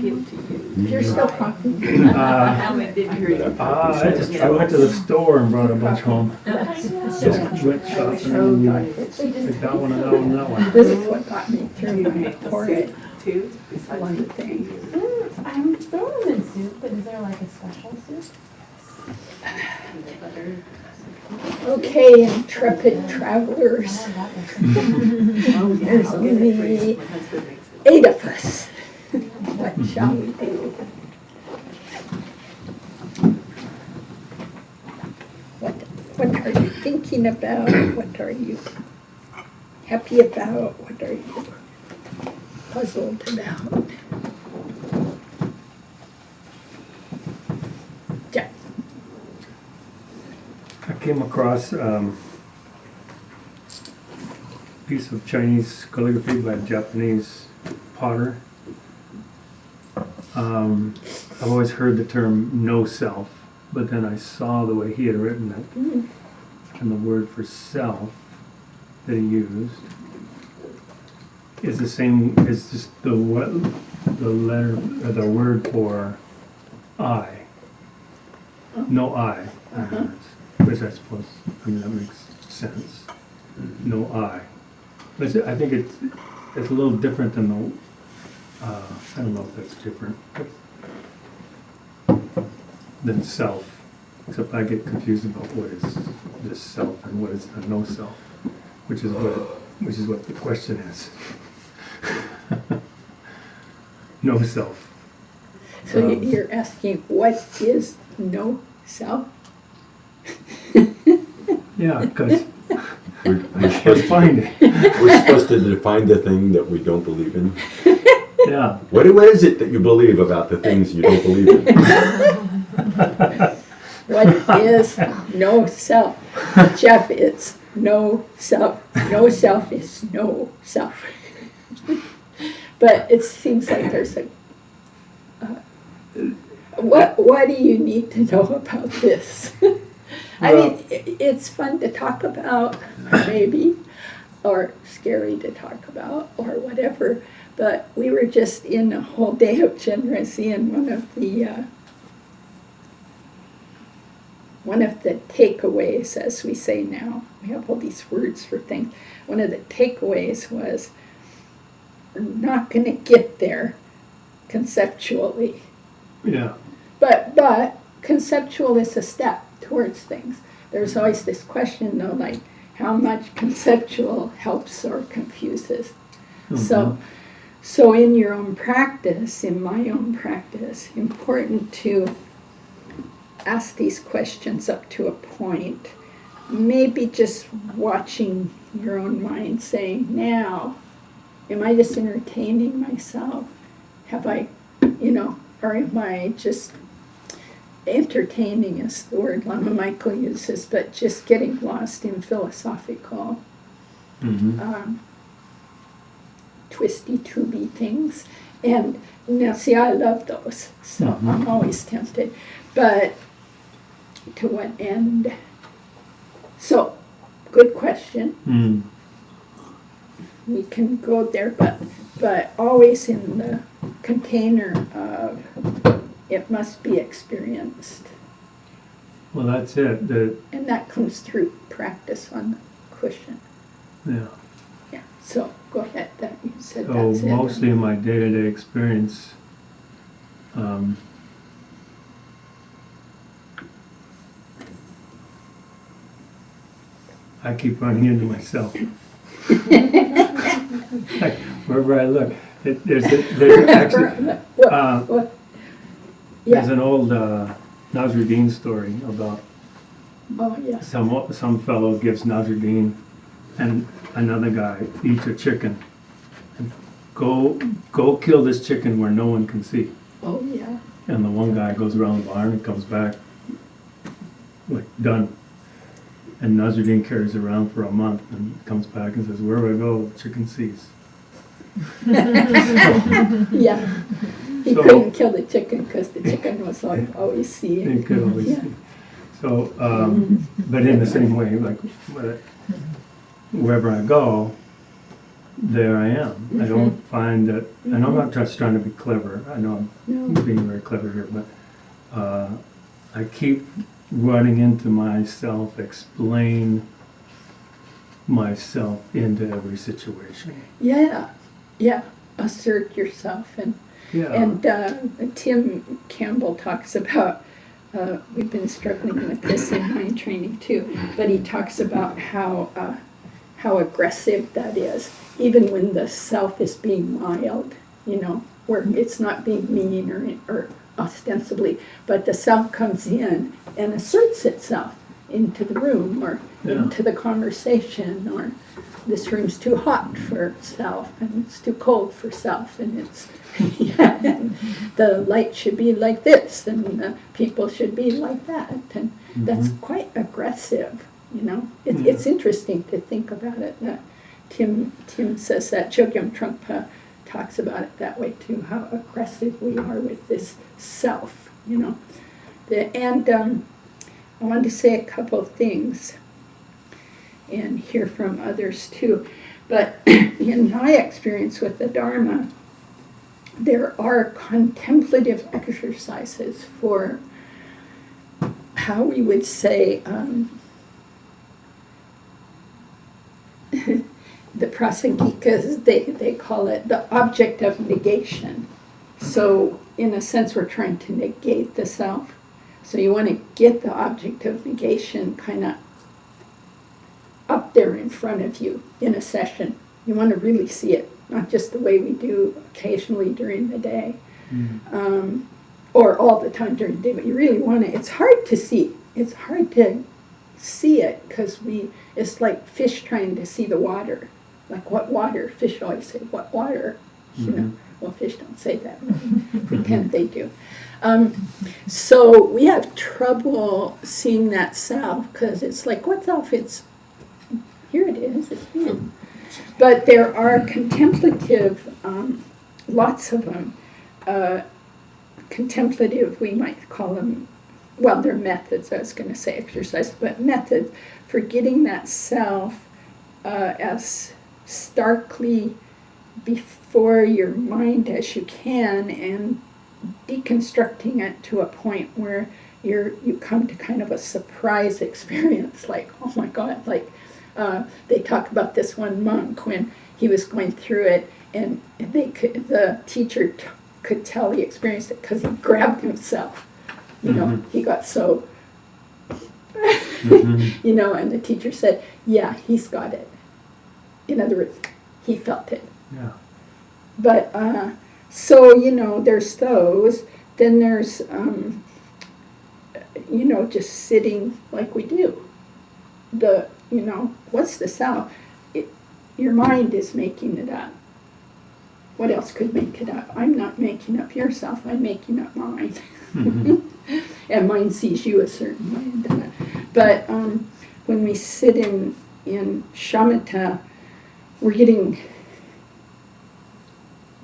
give to you? You're still talking. How many did you hear? I went to the store and brought a bunch home. Just went shopping and like that one and that one and that one. This is what got me through my porridge. Two? Besides One the thing. two. I'm throwing them in soup, but is there like a special soup? Okay, intrepid travelers. Oh, yeah, There's I'll get it for you. only My husband makes it. 8 of us. What shall we do? What are you thinking about? What are you happy about? What are you puzzled about? Jack. I came across a piece of Chinese calligraphy by a Japanese potter. I've always heard the term no self, but then I saw the way he had written it, and the word for self that he used is the same as just the letter or the word for I. No I, in other words, which I suppose, that makes sense. No I. But I think it's a little different than the, I don't know if that's different, than self. Except I get confused about what is this self and what is the no self, which is what the question is. No self. So you're asking what is no self? Yeah, because We're I can't find it. we're supposed to define the thing that we don't believe in. Yeah. What is it that you believe about the things you don't believe in? What is no self? Jeff, it's no self. No self is no self. But it seems like there's a what do you need to know about this? I mean, it's fun to talk about, maybe, or scary to talk about, or whatever. But we were just in a whole day of generosity, and one of the takeaways, as we say now, we have all these words for things. One of the takeaways was, we're not going to get there conceptually. Yeah. But conceptual is a step towards things. There's always this question, though, like how much conceptual helps or confuses. Mm-hmm. So in your own practice, in my own practice, important to ask these questions up to a point. Maybe just watching your own mind saying, now, am I just entertaining myself? Have I, or am I just entertaining is the word Lama Michael uses, but just getting lost in philosophical twisty-tubby things. And now, see, I love those, so I'm always tempted. But to what end? So, good question. We can go there, but always in the container of it must be experienced. Well, that's it. And that comes through practice on the cushion. Yeah. Yeah. So go ahead. That you said So that's it. mostly in my day-to-day experience, I keep running into myself. Like, wherever I look, there's actually there's an old Nasruddin story about some fellow gives Nasruddin and another guy each a chicken. And go kill this chicken where no one can see. Oh yeah. And the one guy goes around the barn and comes back like done. And Nasruddin carries it around for a month and comes back and says, wherever I go, the chicken sees. Yeah. He couldn't kill the chicken because the chicken was always seeing. He could always see. So, but in the same way, like wherever I go, there I am. I don't find that, and I'm not just trying to be clever. I know I'm No. being very clever here, but I keep running into myself, explain myself into every situation. Yeah, yeah. Assert yourself. Yeah. And Tim Campbell talks about, we've been struggling with this in mind training too, but he talks about how aggressive that is, even when the self is being mild, where it's not being mean or ostensibly, but the self comes in and asserts itself into the room or into the conversation, or this room's too hot for self and it's too cold for self, and it's and the light should be like this and the people should be like that, and that's quite aggressive. It's interesting to think about it. Tim says that. Chogyam Trungpa talks about it that way too, how aggressive we are with this self, And I wanted to say a couple of things and hear from others too. But in my experience with the Dharma, there are contemplative exercises for how we would say the Prasangikas, they call it the object of negation. So in a sense, we're trying to negate the self. So you want to get the object of negation kind of up there in front of you in a session. You want to really see it, not just the way we do occasionally during the day, or all the time during the day, but you really want to. It's hard to see. It's hard to see it because it's like fish trying to see the water. Like, what water? Fish always say, what water? Well, fish don't say that. Pretend they do. So we have trouble seeing that self because it's like, what self? It's here. It is. It's here. But there are contemplative, lots of them. Contemplative, we might call them. Well, they're methods. I was going to say exercise, but methods for getting that self as starkly before your mind as you can, and deconstructing it to a point where you come to kind of a surprise experience, like, oh my God, like they talk about this one monk when he was going through it, and the teacher could tell he experienced it because he grabbed himself. He got so, and the teacher said, yeah, he's got it. In other words, he felt it. Yeah. But, so, there's those. Then there's, just sitting like we do. What's the self? Your mind is making it up. What else could make it up? I'm not making up yourself, I'm making up mine. And mine sees you a certain way. But when we sit in shamatha, we're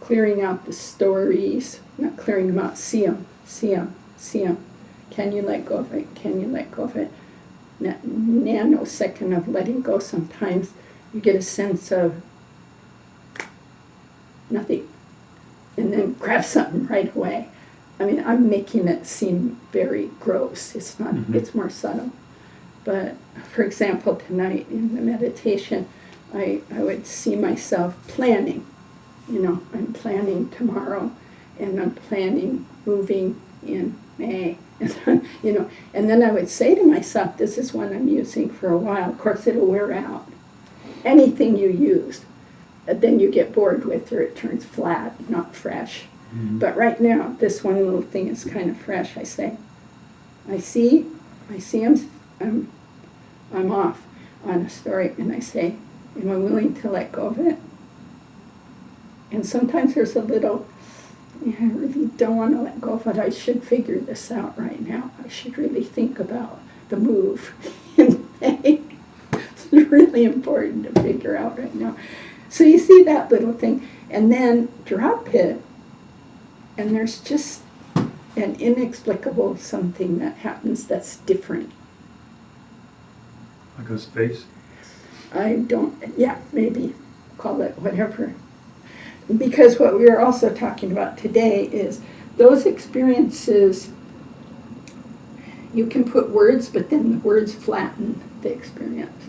clearing out the stories, not clearing them out, see them. Can you let go of it? Can you let go of it? Nanosecond of letting go, sometimes you get a sense of nothing, and then grab something right away. I mean, I'm making it seem very gross. It's not, it's more subtle. But for example, tonight in the meditation, I would see myself planning. I'm planning tomorrow, and I'm planning moving in May. And then I would say to myself, this is one I'm using for a while. Of course, it'll wear out. Anything you use, then you get bored with, or it turns flat, not fresh. But right now, this one little thing is kind of fresh. I say, I see I'm off on a story, and I say, am I willing to let go of it? And sometimes there's a little, I really don't want to let go of it. I should figure this out right now. I should really think about the move. It's really important to figure out right now. So you see that little thing, and then drop it, and there's just an inexplicable something that happens that's different. Like a space? Maybe. call it whatever. Because what we are also talking about today is those experiences, you can put words, but then the words flatten the experience.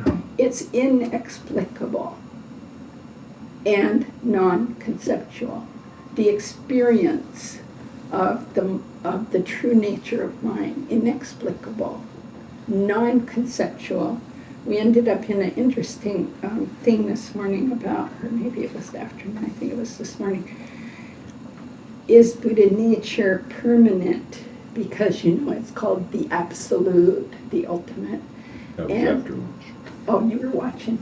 Yeah. It's inexplicable and non-conceptual. The experience of the true nature of mind, inexplicable, non-conceptual. We ended up in an interesting thing this morning about, or maybe it was the afternoon, I think it was this morning. Is Buddha nature permanent? Because, it's called the absolute, the ultimate. That was And- after lunch. Oh, you were watching.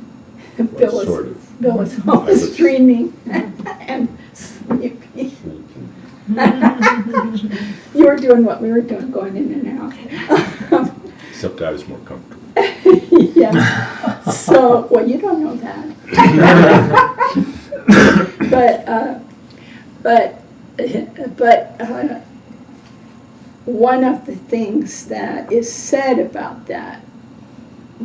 Well, sort of. Bill was I was- streaming and sleepy. You were doing what we were doing, going in and out. Except I was more comfortable. Yeah. So, well, you don't know that. But one of the things that is said about that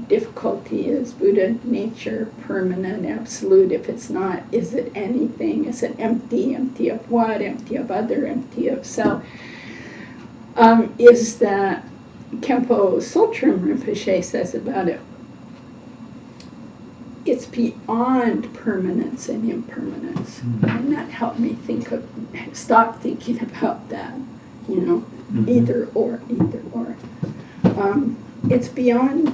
difficulty is Buddha nature permanent, absolute. If it's not, is it anything? Is it empty? Empty of what? Empty of other? Empty of self? Is that Khenpo Sultram Rinpoche says about it, it's beyond permanence and impermanence. And that helped me stop thinking about that, either or. It's beyond,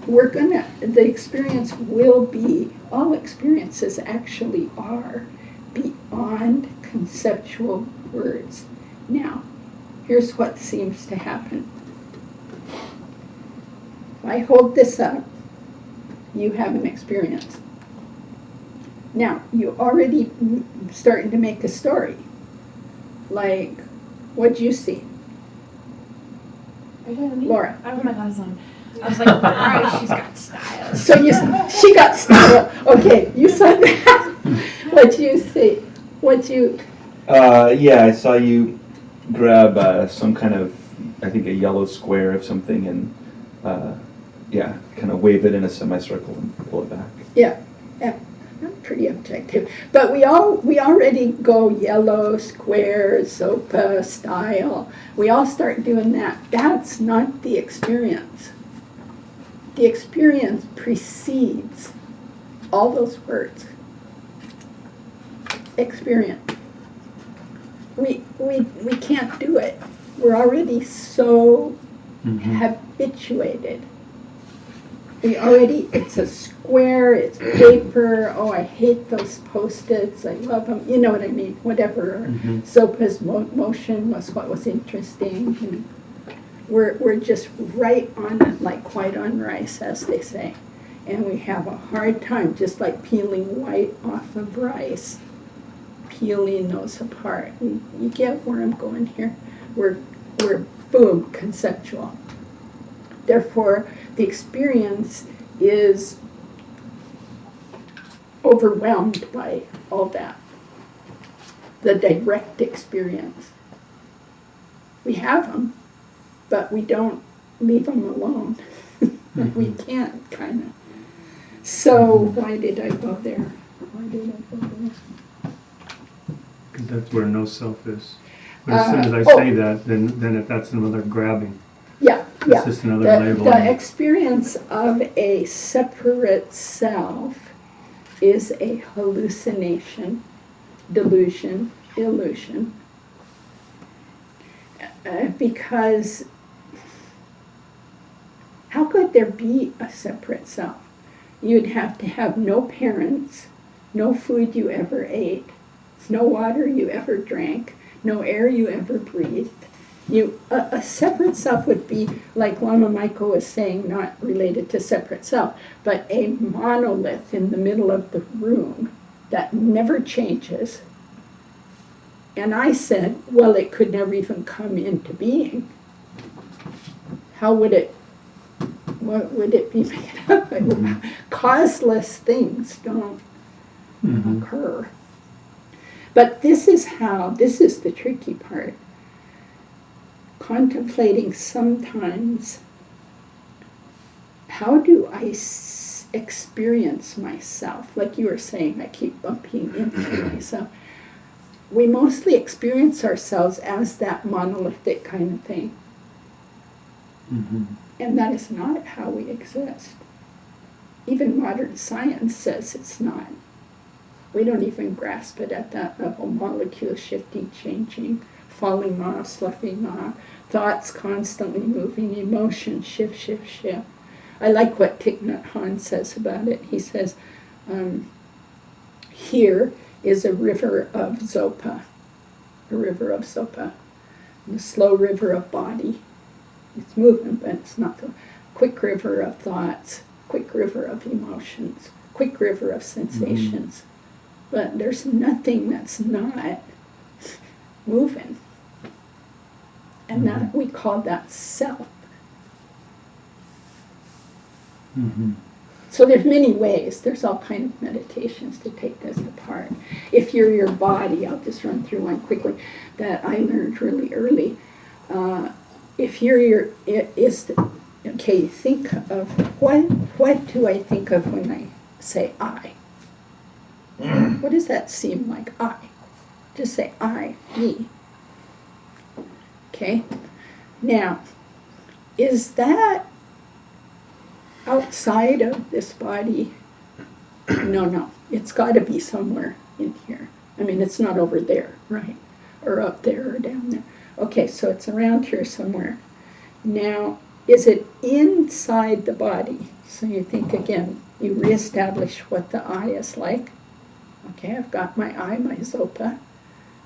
the experience will be, all experiences actually are beyond conceptual words. Now, here's what seems to happen. If I hold this up, you have an experience. Now, you already starting to make a story. Like, what'd you see? Are you talking to me? Laura. I have my glasses on. I was like, alright, she's got style. So she got style. Okay, you saw that. What'd you see? Yeah, I saw you grab some kind of, I think, a yellow square of something and, kind of wave it in a semicircle and pull it back. Yeah, I'm pretty objective. But we already go yellow, square, Zopa, style. We all start doing that. That's not the experience. The experience precedes all those words. Experience. We can't do it. We're already so habituated. It's a square, it's paper, oh, I hate those Post-its, I love them, you know what I mean, whatever. Zopa's motion was what was interesting. We're just right on it, like white on rice, as they say. And we have a hard time, just like peeling white off of rice, peeling those apart. You get where I'm going here? We're boom, conceptual. Therefore, the experience is overwhelmed by all that. The direct experience. We have them, but we don't leave them alone. We can't, kind of. So, why did I go there? Because that's where no self is. But as soon as I say that, then that's another grabbing. Yeah. It's just another label. The experience of a separate self is a hallucination, delusion, illusion. Because how could there be a separate self? You'd have to have no parents, no food you ever ate, no water you ever drank, no air you ever breathed. A separate self would be, like Lama Michael was saying, not related to separate self, but a monolith in the middle of the room that never changes. And I said, well, it could never even come into being. How would it, what would it be made up of? Causeless things don't occur. But this is the tricky part. Contemplating sometimes, how do I experience myself. Like you were saying, I keep bumping into myself. We mostly experience ourselves as that monolithic kind of thing. Mm-hmm. And that is not how we exist. Even modern science says it's not. We don't even grasp it at that level. Molecules shifting, changing, falling off, sloughing off, thoughts constantly moving, emotions shift, shift, shift. I like what Thich Nhat Hanh says about it. He says, here is a river of Zopa, the slow river of body. It's moving, but it's not the quick river of thoughts, quick river of emotions, quick river of sensations. But there's nothing that's not moving. And that we call that self. Mm-hmm. So there's many ways. There's all kind of meditations to take this apart. If you're your body, I'll just run through one quickly that I learned really early. If you're your, okay, think of, what do I think of when I say I? What does that seem like? I. Just say I, me. Okay? Now, is that outside of this body? No. It's got to be somewhere in here. I mean, it's not over there, right? Or up there or down there. Okay, so it's around here somewhere. Now, is it inside the body? So you think again, you reestablish what the I is like. Okay, I've got my I, my Zopa.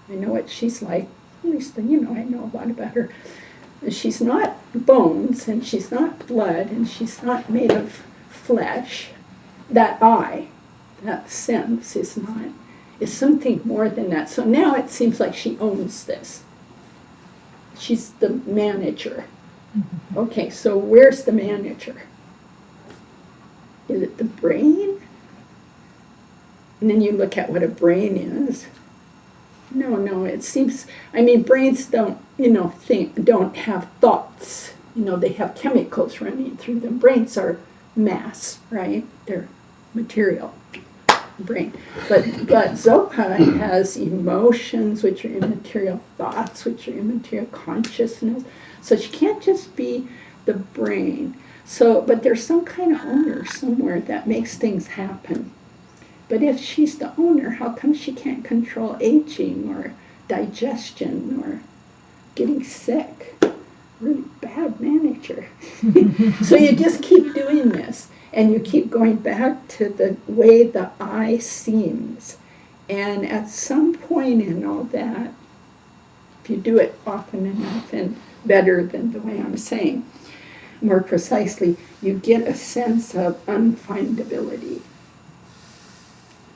I know what she's like. At least, I know a lot about her. She's not bones, and she's not blood, and she's not made of flesh. That I, that sense is something more than that. So now it seems like she owns this. She's the manager. Okay, so where's the manager? Is it the brain? And then you look at what a brain is. No, it seems, brains don't, don't have thoughts. They have chemicals running through them. Brains are mass, right? They're material, brain. But Zopa has emotions, which are immaterial, thoughts, which are immaterial, consciousness. So she can't just be the brain. So, but there's some kind of owner somewhere that makes things happen. But if she's the owner, how come she can't control aging or digestion or getting sick? Really bad manager. So you just keep doing this, and you keep going back to the way the I seems. And at some point in all that, if you do it often enough and better than the way I'm saying, more precisely, you get a sense of unfindability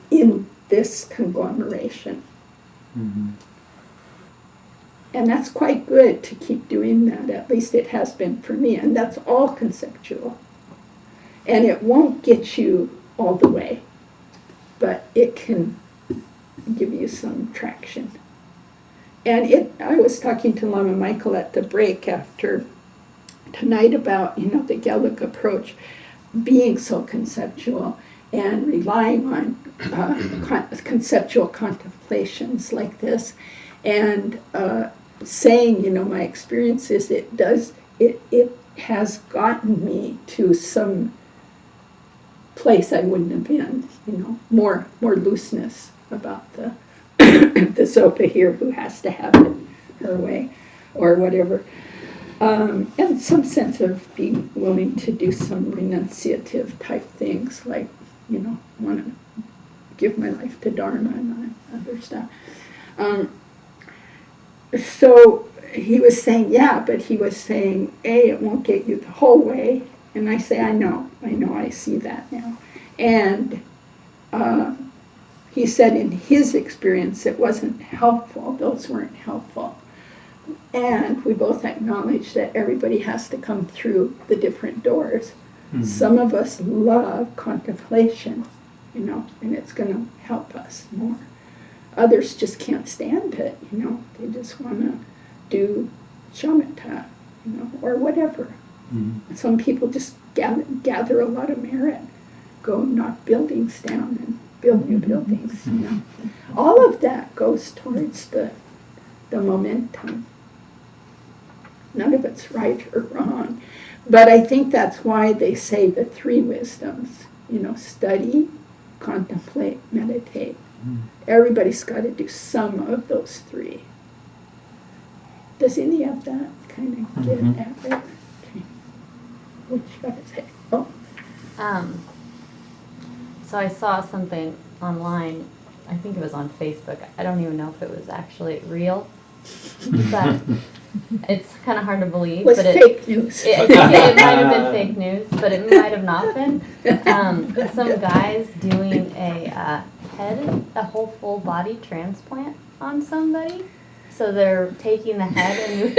in this conglomeration. Mm-hmm. And that's quite good to keep doing that. At least it has been for me. And that's all conceptual. And it won't get you all the way, but it can give you some traction. And I was talking to Lama Michael at the break after tonight about, the Gelug approach being so conceptual and relying on conceptual contemplations like this, and saying, my experience is it has gotten me to some place I wouldn't have been, more looseness about the the Zopa here who has to have it her way or whatever. And some sense of being willing to do some renunciative type things, like, want to give my life to Dharma and other stuff. So he was saying, but he was saying, it won't get you the whole way. And I say, I know, I see that now. And he said in his experience it wasn't helpful, those weren't helpful. And we both acknowledge that everybody has to come through the different doors. Mm-hmm. Some of us love contemplation, and it's going to help us more. Others just can't stand it, they just want to do shamatha, or whatever. Mm-hmm. Some people just gather a lot of merit. go knock buildings down and build new buildings, you know. All of that goes towards the momentum. None of it's right or wrong. But I think that's why they say the three wisdoms, you know, study, contemplate, meditate. Everybody's got to do some of those three. Does any of that kind of get at it? Okay. What you got to say? Oh, So I saw something online, I think it was on Facebook. I don't even know if it was actually real, but it's kind of hard to believe. was but fake news. It might have been fake news, but it might have not been. Some guys doing a whole full body transplant on somebody. So they're taking the head and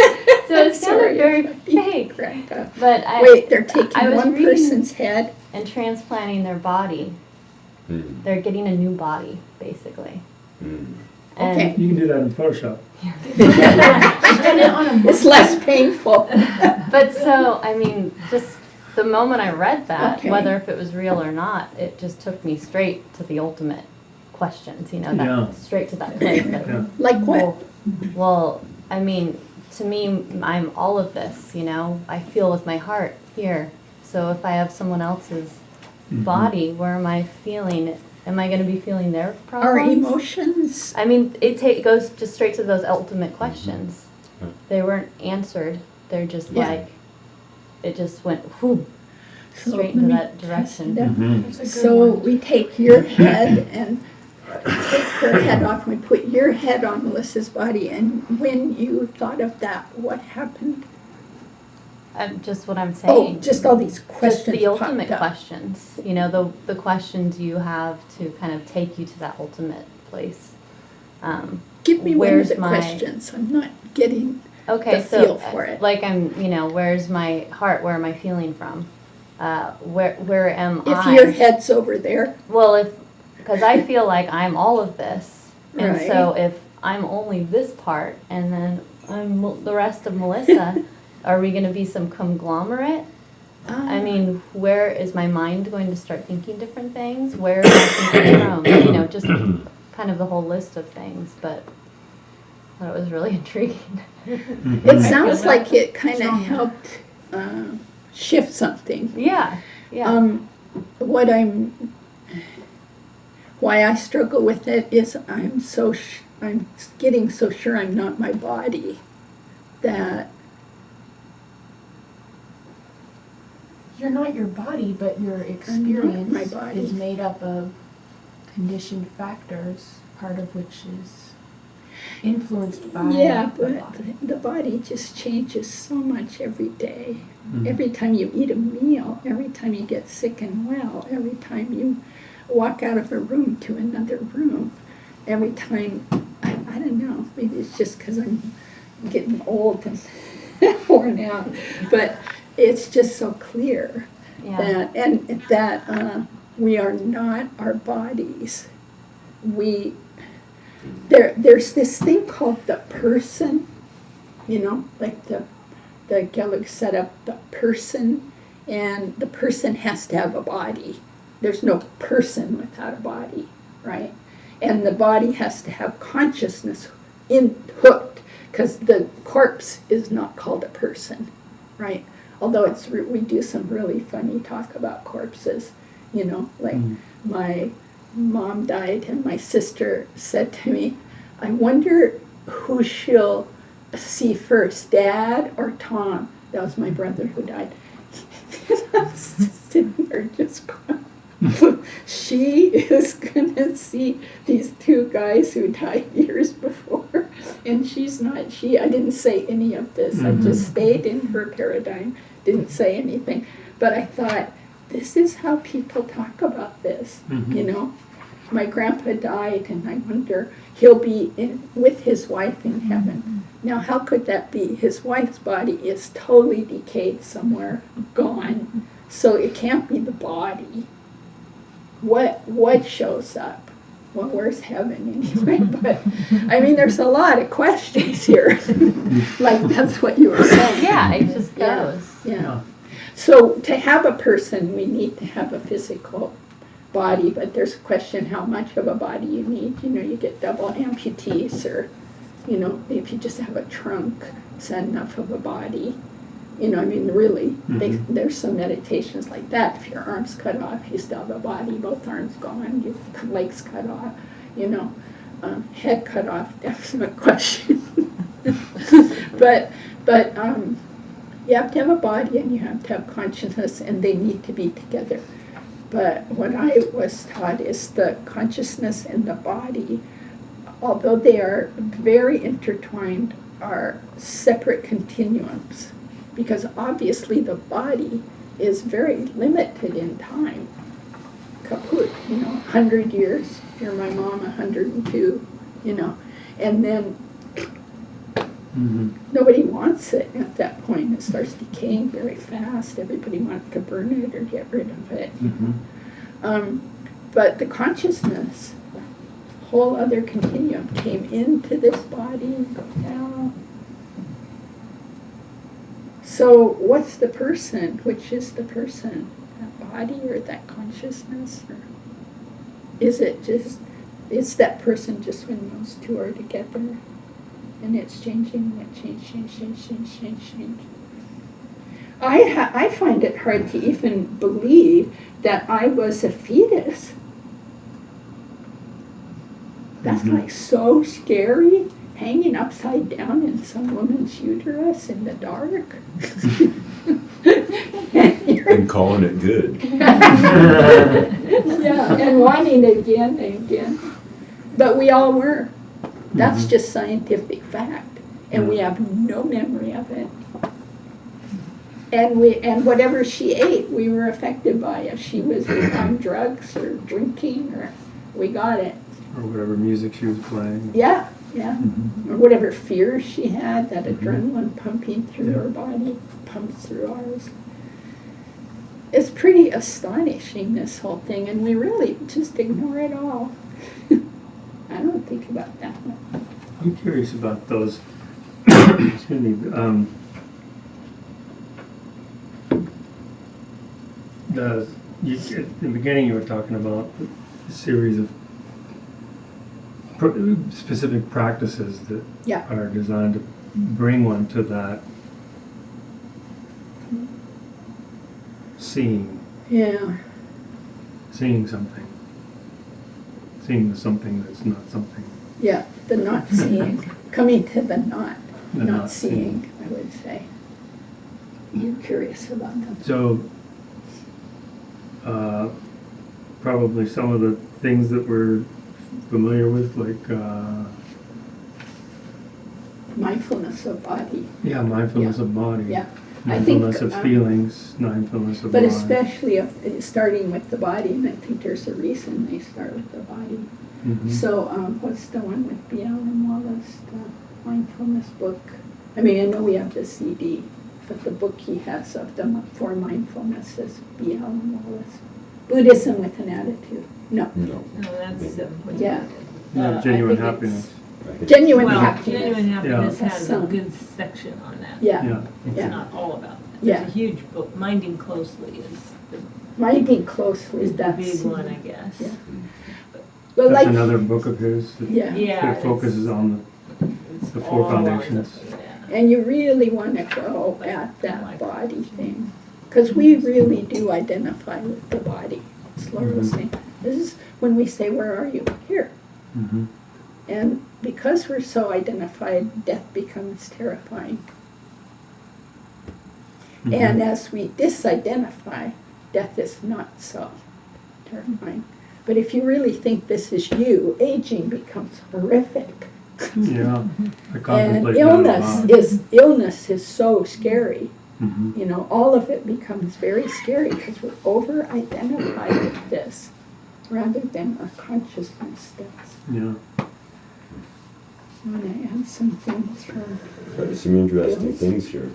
so it sounded very fake. But Wait, they're taking I was one reading- person's head? and transplanting their body. They're getting a new body, basically. And Okay. You can do that in Photoshop. It's less painful. But so, I mean, just the moment I read that, Okay. whether if it was real or not, it just took me straight to the ultimate questions, you know, that Yeah. straight to that place. Of, Yeah. Like what? well, I mean, to me, I'm all of this, you know. I feel with my heart here. So if I have someone else's body, where am I feeling? Am I going to be feeling their problems? Our emotions? I mean, it goes just straight to those ultimate questions. They weren't answered. They're just Yeah. like, it just went whoo, So straight let into me that test direction. it out. Mm-hmm. So we take your head and take her head off, and we put your head on Melissa's body, and when you thought of that, what happened? Just what I'm Oh, saying. just all these Just questions the ultimate popped up. questions. You know, the questions you have to kind of take you to that ultimate place. Give me one of Where's the my- questions. I'm not getting Okay, the so feel for it. like I'm, you know, where's my heart? Where am I feeling from? Where am if I? your head's over there. Well, because I feel like I'm all of this, and Right. so if I'm only this part, and then I'm the rest of Melissa, are we going to be some conglomerate? I mean, where is my mind going to start thinking different things? Where am I thinking from? You know, just kind of the whole list of things, but I thought it was really intriguing. It sounds like it kind of helped shift something. Yeah, yeah. Why I struggle with it is I'm getting so sure I'm not my body that You're not your body, but your experience my body. is made up of conditioned factors, part of which is influenced by yeah, the but body. the body just changes so much every day. Every time you eat a meal, every time you get sick and well, every time you walk out of a room to another room, every time, I don't know, maybe it's just because I'm getting old and worn out, but it's just so clear Yeah. that we are not our bodies. There's this thing called the person, you know, like the Gellert set up the person, and the person has to have a body. There's no person without a body, right? And the body has to have consciousness hooked, because the corpse is not called a person, right? Although we do some really funny talk about corpses, you know, like my mom died and my sister said to me, I wonder who she'll see first, Dad or Tom? That was my brother who died. And I was sitting there just crying. She is gonna see these two guys who died years before, and she's not. I didn't say any of this. I just stayed in her paradigm, didn't say anything. But I thought, this is how people talk about this, you know? My grandpa died, and I wonder, he'll be with his wife in heaven. Now, how could that be? His wife's body is totally decayed somewhere, gone. So it can't be the body. What shows up? Well, where's heaven anyway? But, I mean, there's a lot of questions here. Like, that's what you were saying. Yeah, it just Yeah. goes. Yeah. So to have a person, we need to have a physical body, but there's a question how much of a body you need. You know, you get double amputees, or, you know, if you just have a trunk, is that enough of a body? You know, I mean, really, there's some meditations like that. If your arm's cut off, you still have a body, both arms gone, your legs cut off, you know, head cut off, definite question. but you have to have a body and you have to have consciousness, and they need to be together. But what I was taught is the consciousness and the body, although they are very intertwined, are separate continuums. Because obviously the body is very limited in time. Kaput, you know, 100 years. You're my mom, 102, you know. And then nobody wants it at that point. It starts decaying very fast. Everybody wants to burn it or get rid of it. But the consciousness, whole other continuum, came into this body and go down. So what's the person? Which is the person? That body or that consciousness? Or is it just, is that person just when those two are together? And it's changing, it change. I find it hard to even believe that I was a fetus. That's like so scary, hanging upside down in some woman's uterus in the dark. And calling it good. Yeah, and wanting it again and again. But we all were. That's just scientific fact. And we have no memory of it. And whatever she ate, we were affected by. If she was on drugs or drinking, or we got it. Or whatever music she was playing. Yeah. Or whatever fears she had, that adrenaline pumping through her body, pumps through ours. It's pretty astonishing, this whole thing, and we really just ignore it all. I don't think about that much. I'm curious about those. Excuse me. At the beginning, you were talking about a series of specific practices that are designed to bring one to that seeing. Yeah. Seeing something. Seeing something that's not something. Yeah, the not seeing. Coming to the not seeing, I would say. You're curious about them. So, probably some of the things that we're familiar with, like mindfulness of body. Yeah, mindfulness of body. Yeah. Mindfulness of feelings, mindfulness of but mind. especially starting with the body, and I think there's a reason they start with the body. So what's the one with B.L. and Wallace, the mindfulness book? I mean, I know we have the CD, but the book he has of the 4 mindfulnesses, B.L. and Wallace. Buddhism with an attitude. No. No, that's 7.0. Yeah. Genuine happiness. Genuine Well, happiness. Genuine Happiness Yeah. has a good section on that. Yeah. It's Yeah. not all about that. Yeah. There's a huge book. Minding Closely Minding closely, is the that's big one, I guess. Yeah. But That's like, another book of his that, Yeah, that focuses on the 4 all on foundations. and you really want to go at that body thing, because we really do identify with the body. As Laura was saying, this is when we say, "Where are you?" Here. And because we're so identified, death becomes terrifying. And as we disidentify, death is not so terrifying. But if you really think this is you, aging becomes horrific. Yeah, I And contemplate that a lot. illness is so scary. You know, all of it becomes very scary because we're over-identified with this rather than our consciousness does. Yeah. I want to add some things from There's some interesting things here.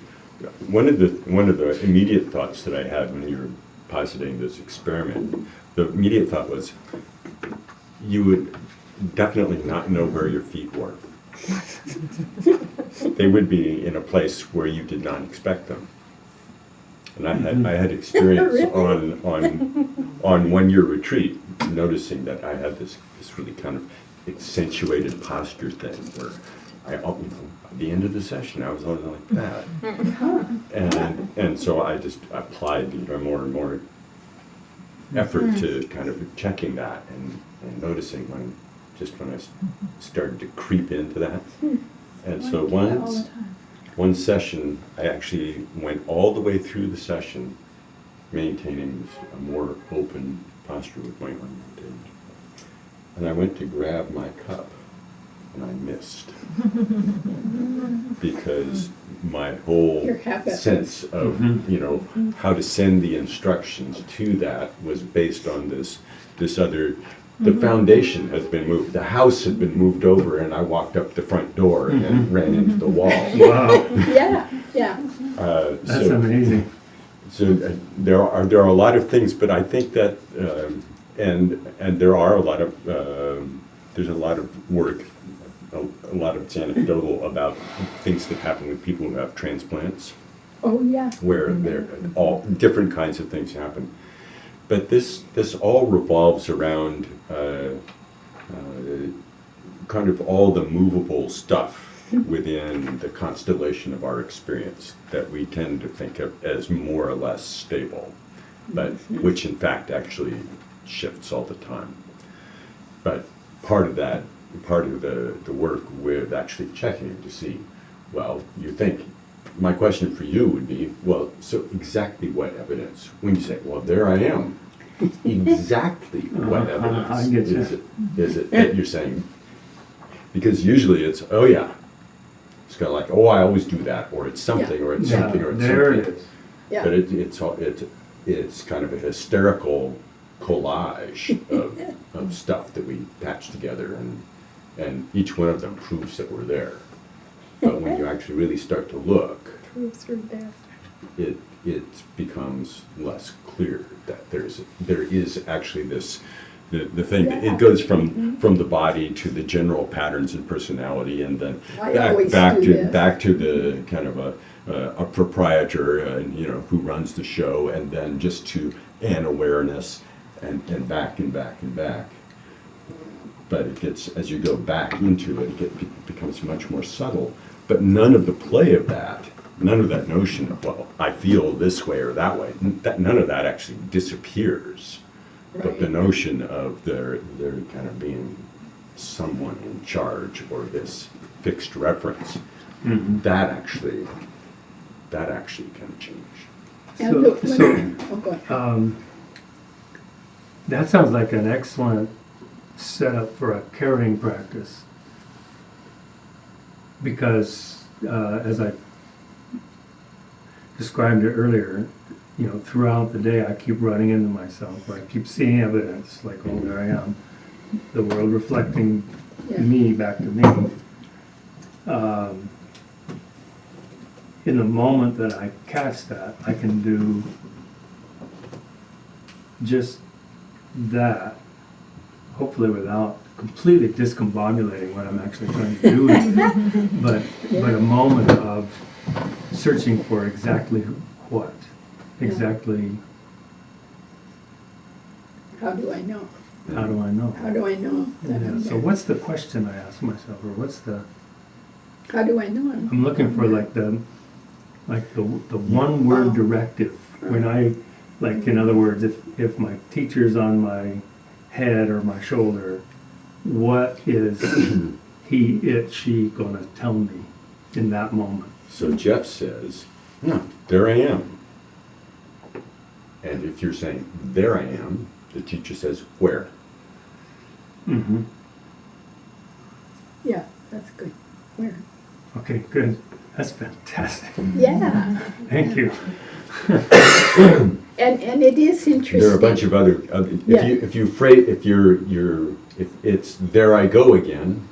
One of the immediate thoughts that I had when you were positing this experiment, the immediate thought was, you would definitely not know where your feet were. They would be in a place where you did not expect them. And I had experience Really? on 1 year retreat, noticing that I had this really kind of accentuated posture thing where at the end of the session, I was always like that. And so I just applied, more and more effort to kind of checking that and noticing when I started to creep into that. And so one session, I actually went all the way through the session maintaining a more open posture with my arm rotated. And I went to grab my cup and I missed. Because my whole Your habit. sense of, how to send the instructions to that was based on this other, the foundation has been moved, the house had been moved over, and I walked up the front door and ran into the wall. Wow, Yeah, that's amazing. So there are a lot of things, but I think that and there are a lot of there's a lot of work, a lot of it's anecdotal about things that happen with people who have transplants, oh, yeah. where there all different kinds of things happen. But this all revolves around kind of all the movable stuff within the constellation of our experience that we tend to think of as more or less stable, but which in fact actually shifts all the time. But part of the work with actually checking to see, well, you think, my question for you would be, well, so exactly what evidence? When you say, well, there I am, exactly what evidence I get you. is it that you're saying? Because usually it's, oh yeah, it's kind of like, oh, I always do that, or it's something, or it's something, or it's there something. it is. Yeah. But it's kind of a hysterical collage of stuff that we patch together, and each one of them proves that we're there. But when you actually really start to look, Truth or death. it becomes less clear that there is actually this the thing. Yeah. It goes from the body to the general patterns and personality, and then I always do this. back to the kind of a proprietor, who runs the show, and then just to an awareness, and back and back and back. But it gets, as you go back into it, it becomes much more subtle. But none of the play of that, none of that notion of, well, I feel this way or that way, none of that actually disappears. Right. But the notion of there kind of being someone in charge, or this fixed reference, that actually kind of changed. And So- look, so- oh, go ahead. That sounds like an excellent setup for a carrying practice. Because, as I described it earlier, throughout the day I keep running into myself, or I keep seeing evidence, like, oh, there I am, the world reflecting me back to me. In the moment that I catch that, I can do just that, hopefully without completely discombobulating what I'm actually trying to do with it, but a moment of searching for exactly what, exactly How do I know? how do I know? How do I know that Yeah, I'm so there? what's the question I ask myself, or How do I know I'm looking for like the one word directive. When I, like, in other words, if my teacher's on my head or my shoulder, what is he, it, she gonna tell me in that moment? So Jeff says, no, there I am. And if you're saying, there I am, the teacher says, where? Mm-hmm. Yeah, that's good. Where? Okay, good. That's fantastic. Yeah. Thank you. And it is interesting. There are a bunch of other, Yeah. if it's there I go again,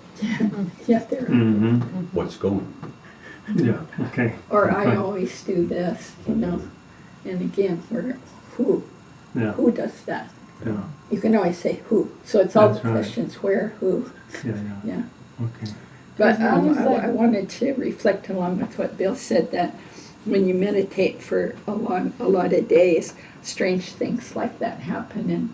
Yeah, there. Mm-hmm. what's going? Yeah, okay. Or I Fine. always do this, And again, who? Yeah, Who does that? yeah, You can always say who. So it's all That's the right. questions, where, who, yeah, yeah. okay. But As long as I that- wanted to reflect along with what Bill said, that when you meditate for a lot of days, strange things like that happen. And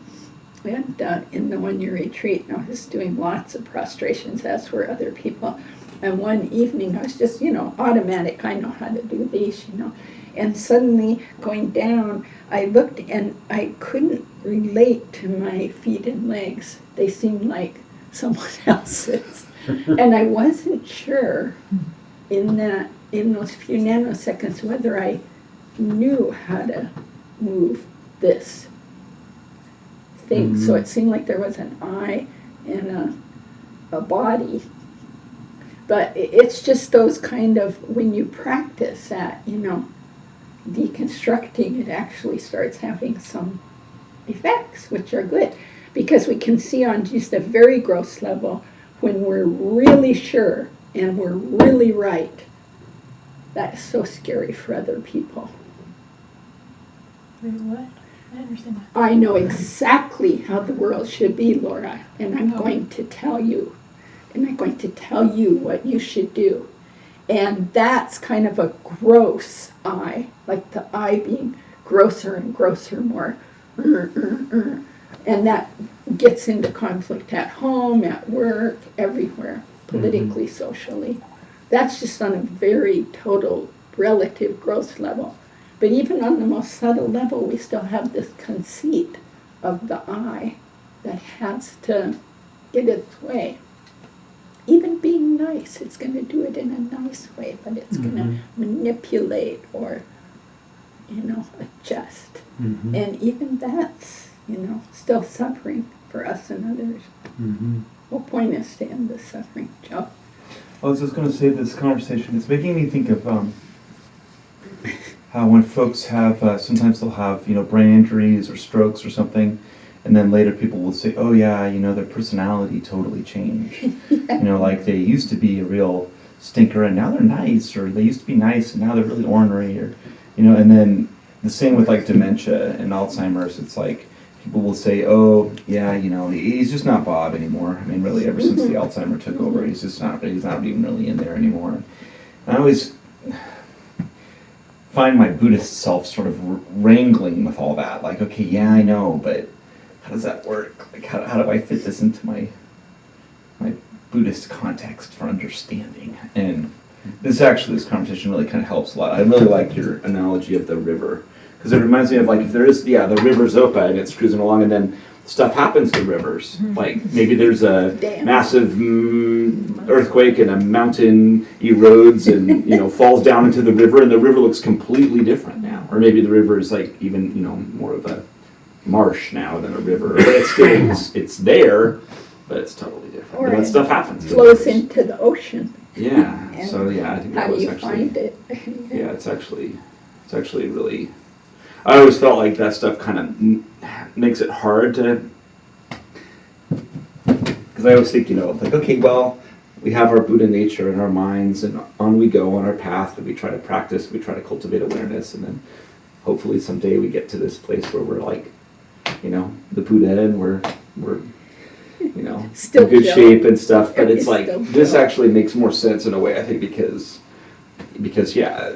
in the 1 year retreat, I was doing lots of prostrations, as were other people. And one evening, I was just, automatic. I know how to do these, And suddenly, going down, I looked and I couldn't relate to my feet and legs. They seemed like someone else's. And I wasn't sure in those few nanoseconds whether I knew how to move this thing. So it seemed like there was an eye and a body. But it's just those kind of, when you practice that, deconstructing, it actually starts having some effects, which are good. Because we can see on just a very gross level, when we're really sure and we're really right, that's so scary for other people. Wait, what? I understand that. I know exactly how the world should be, Laura, and I'm going to tell you. And I'm going to tell you what you should do. And that's kind of a gross eye, like the eye being grosser and grosser, more. And that gets into conflict at home, at work, everywhere, politically, socially. That's just on a very total, relative gross level. But even on the most subtle level, we still have this conceit of the eye that has to get its way. Even being nice, it's going to do it in a nice way, but it's going to manipulate or, adjust. And even that's, still suffering for us and others. Whole point is to end the suffering. Joe? I was just going to say, this conversation is making me think of how when folks have, sometimes they'll have, brain injuries or strokes or something, and then later people will say, oh yeah, their personality totally changed. Like they used to be a real stinker and now they're nice, or they used to be nice and now they're really ornery, or, and then the same with like dementia and Alzheimer's. It's like people will say, oh yeah, he's just not Bob anymore. I mean, really, ever since the Alzheimer took over, he's not even really in there anymore. And I always find my Buddhist self sort of wrangling with all that. Like, okay, yeah, I know, but how does that work? Like, how do I fit this into my Buddhist context for understanding? And this conversation really kind of helps a lot. I really like your analogy of the river, because it reminds me of, like, if there is, the river Zopa, and it's cruising along, and then stuff happens to rivers. Like, maybe there's a massive earthquake and a mountain erodes and, falls down into the river, and the river looks completely different now. Or maybe the river is, like, even, more of a marsh now than a river. But it's still, it's there, but it's totally different. Or but stuff happens. It flows into the ocean. Yeah. And so yeah, I think how that do was you actually. Find it? Yeah, it's actually really. I always felt like that stuff kind of makes it hard to. Because I always think, like, okay, well, we have our Buddha nature in our minds, and on we go on our path, and we try to practice, we try to cultivate awareness, and then hopefully someday we get to this place where we're like, the Buddha, and we're Still in good Joe. shape and stuff. But it's like, Still this Joe. actually makes more sense in a way, I think, because yeah,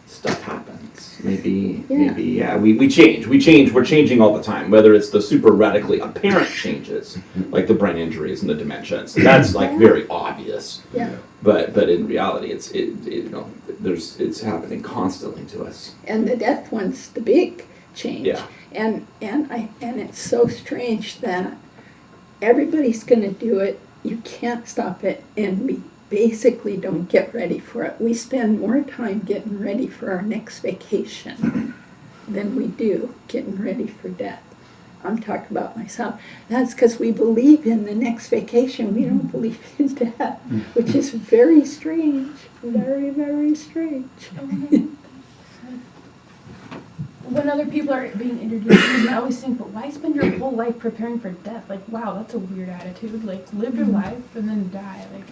stuff happens. Maybe, we change. We're changing all the time, whether it's the super radically apparent changes, like the brain injuries and the dementia. So that's like very obvious. Yeah. But in reality, it's happening constantly to us. And the death one's the big change. Yeah. And it's so strange that everybody's going to do it. You can't stop it, and we basically don't get ready for it. We spend more time getting ready for our next vacation than we do getting ready for death. I'm talking about myself. That's because we believe in the next vacation. We don't believe in death, which is very strange. Very, very strange. When other people are being introduced, I always think, but why spend your whole life preparing for death? Like, wow, that's a weird attitude. Like, live your life and then die. Like,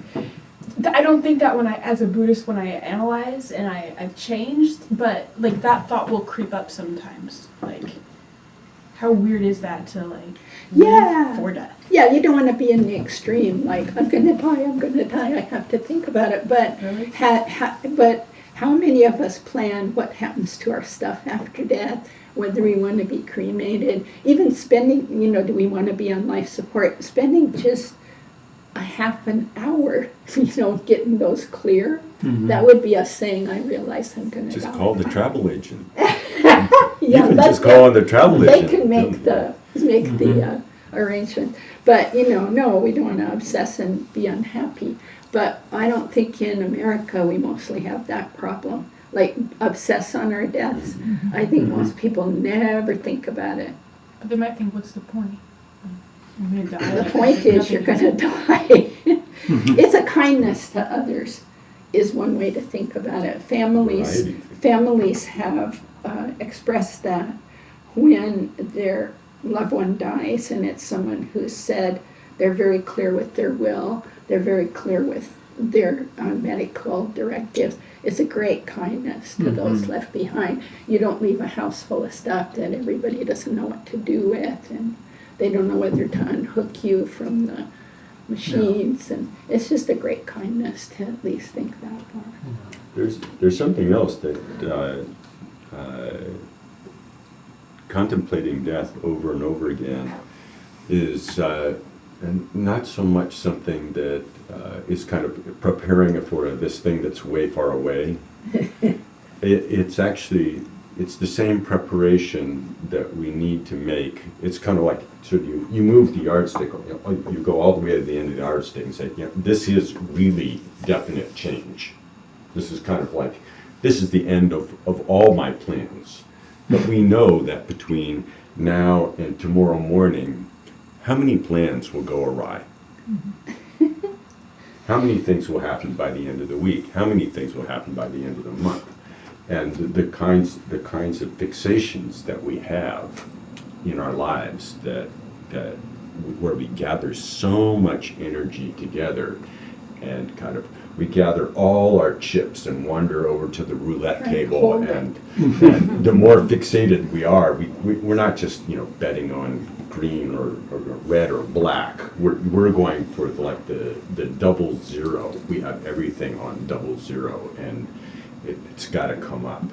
I don't think that as a Buddhist, when I analyze and I've changed, but like that thought will creep up sometimes. Like, how weird is that to like Yeah. live for death? Yeah, you don't want to be in the extreme, like, I'm gonna die, I have to think about it, but Really? but how many of us plan what happens to our stuff after death, whether we want to be cremated, even spending, do we want to be on life support, spending just a half an hour, getting those clear, that would be us saying, I realize I'm gonna die. Just call the travel agent. Yeah, You can let just them- call on the travel They agent. can make the arrangement, but no, we don't want to obsess and be unhappy. But I don't think in America we mostly have that problem, like obsess on our deaths. I think most people never think about it. But they might think, what's the point? I'm gonna die. The like, point there's is you're nothing- going to die. It's a kindness to others is one way to think about it. Variety. Families have expressed that when their loved one dies and it's someone who said they're very clear with their will, they're very clear with their medical directives. It's a great kindness to those left behind. You don't leave a house full of stuff that everybody doesn't know what to do with, and they don't know whether to unhook you from the machines, and it's just a great kindness to at least think that far. There's something else that contemplating death over and over again is and not so much something that is kind of preparing for this thing that's way far away. It's actually, it's the same preparation that we need to make. It's kind of like, so you move the yardstick, you go all the way to the end of the yardstick and say, this is really definite change. This is kind of like, this is the end of all my plans. But we know that between now and tomorrow morning, how many plans will go awry? How many things will happen by the end of the week? How many things will happen by the end of the month? And the kinds of fixations that we have in our lives that where we gather so much energy together, and kind of we gather all our chips and wander over to the roulette table, and the more fixated we are, we're not just betting on green or red or black. We're going for like the double zero. We have everything on double zero, and it's got to come up.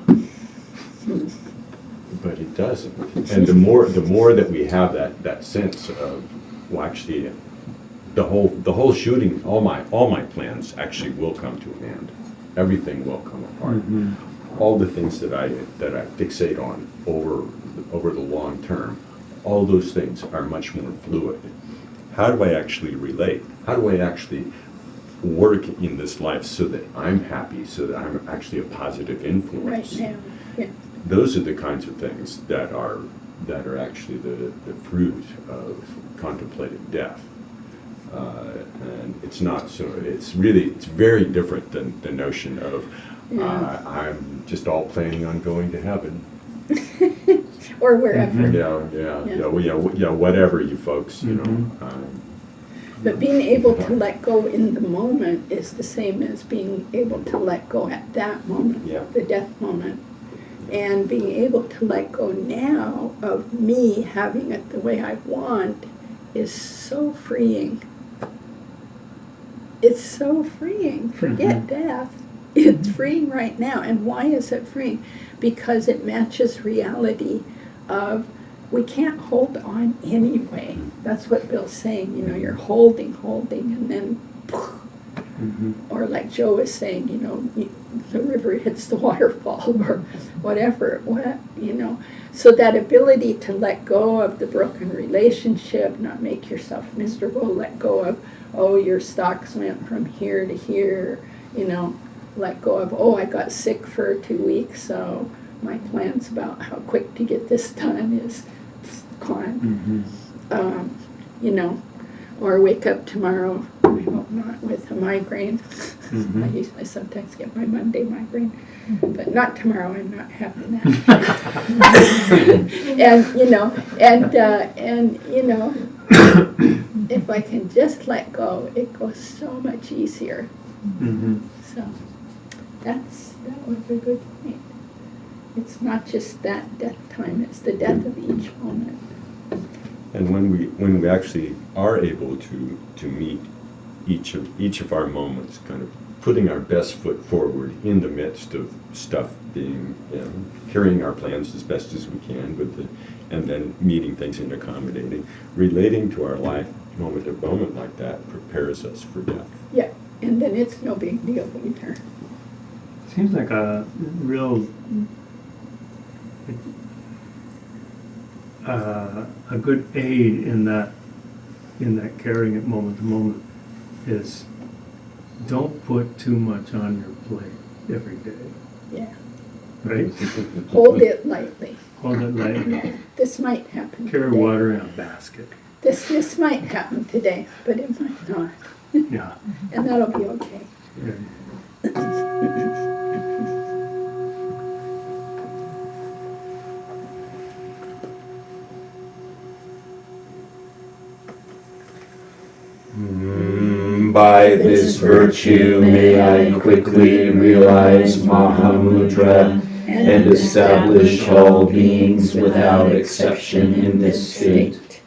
But it doesn't. And the more that we have that sense of, well, actually, the whole shooting, all my plans actually will come to an end. Everything will come apart. All the things that I fixate on over the long term, all those things are much more fluid. How do I actually relate? How do I actually work in this life so that I'm happy, so that I'm actually a positive influence? Right now, yeah. Those are the kinds of things that are actually the fruit of contemplative death. And it's not so. It's very different than the notion of I'm just all planning on going to heaven. Or wherever. Yeah, whatever you folks, But being able to let go in the moment is the same as being able to let go at that moment, the death moment. And being able to let go now of me having it the way I want is so freeing. It's so freeing. Forget death. It's freeing right now. And why is it freeing? Because it matches reality of we can't hold on anyway. That's what Bill's saying. You're holding, and then or like Joe was saying, the river hits the waterfall or whatever, So that ability to let go of the broken relationship, not make yourself miserable, let go of, your stocks went from here to here, let go of, I got sick for 2 weeks, so my plans about how quick to get this done is gone. Or wake up tomorrow, I hope not, with a migraine. I sometimes get my Monday migraine, but not tomorrow. I'm not having that. If I can just let go, it goes so much easier. So that was a good point. It's not just that death time; it's the death of each moment. And when we actually are able to meet each of our moments, kind of putting our best foot forward in the midst of stuff being, carrying our plans as best as we can and then meeting things and accommodating, relating to our life moment to moment like that prepares us for death. Yeah, and then it's no big deal either. Seems like a real, a good aid in that carrying it moment to moment is don't put too much on your plate every day, Yeah, right? hold it lightly. Hold it lightly. This might happen Carry today. water in a basket. This might happen today, but it might not, Yeah. and that'll be okay. Right. By this virtue may I quickly realize Mahamudra and establish all beings without exception in this state.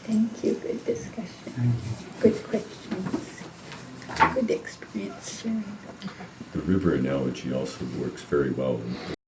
Thank you, good discussion, Thank you. good questions, good experience sharing. The river analogy also works very well in